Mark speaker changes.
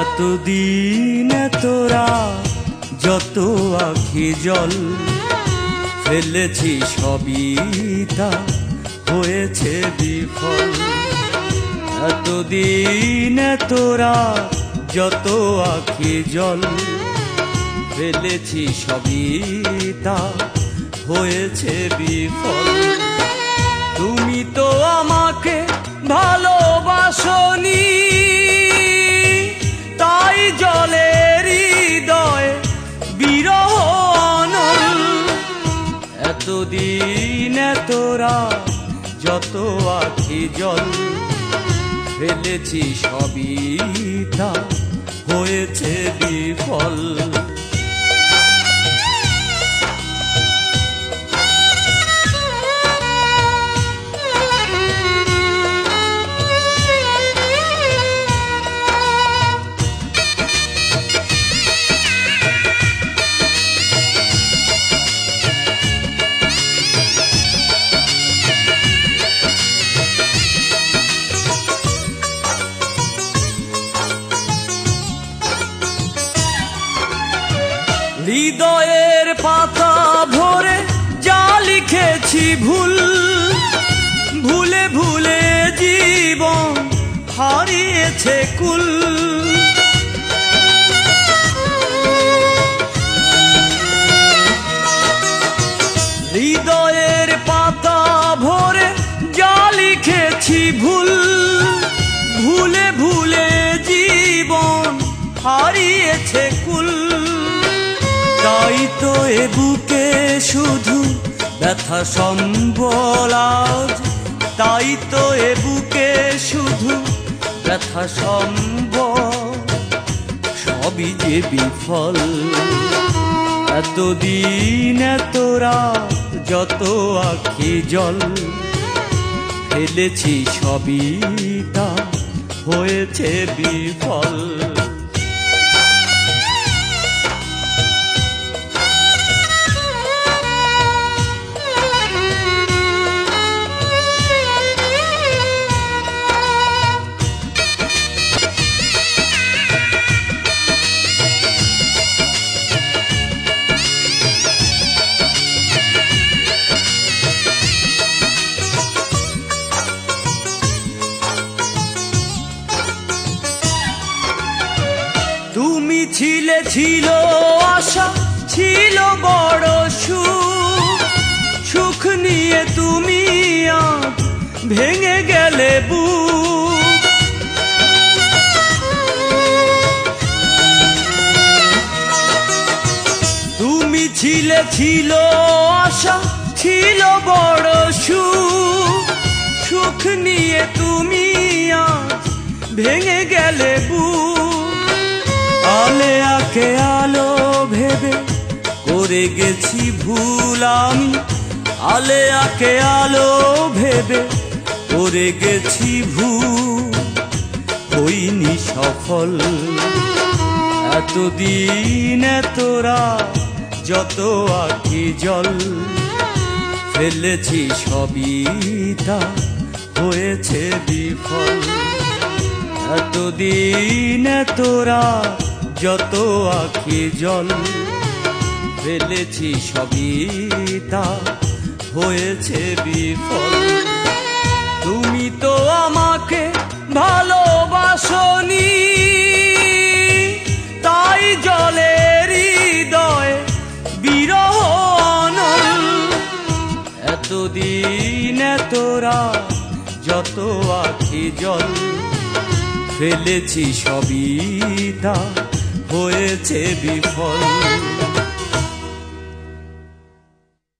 Speaker 1: এতদিন তোরা যত আখি জল ফেলেছি সবই তা হয়েছে বিফল। এতদিন তোরা যত আখি জল ফেলেছি সবই তা হয়েছে বিফল। তুমি তো আমাকে ভালোবাসনি, তাই জলের হৃদয় বিরহ অনল। এতদিন তোরা যত আখি জল ফেলেছি সবই তা হয়েছে বিফল। হৃদয়ের পাতা ভরে যা লিখেছি ভুল, ভুলে ভুলে জীবন হারিয়েছে কুল। হৃদয়ের পাতা ভরে যা লিখেছি ভুল, ভুলে ভুলে জীবন হারিয়েছে কুল। তাই তো এ বুকে শুধু ব্যথা সম্বল আজ, তাই তো এ বুকে শুধু ব্যথা সম্বল, সবই যে বিফল। এতদিন তোরা যত আখি জল ফেলেছি সবই তা হয়েছে বিফল। তুমি ছিলে ছিল আশা, ছিল বড় সুখ, সুখ নিয়ে তুমি আজ ভেঙে গেলে বুক। তুমি ছিলে ছিল আশা, ছিল বড় সুখ, সুখ নিয়ে তুমি আজ ভেঙে গেলে বুক। আলে আকে আলো ভেবে করে গেছি ভুল আমি, আলে আকে আলো ভেবে করে গেছি ভুল, হইনি সফল। এতদিন তোরা যত আখি জল ফেলেছি সবই তা হয়েছে বিফল। এতদিন তোরা যত আখি জল ফেলেছি সবই তা হয়েছে বিফল। তুমি তো আমাকে ভালোবাসনি, তাই জলের হৃদয় বিরহ অনল। এতদিন তোরা যত আখি জল ফেলেছি সবই তা হয়েছে বিফল।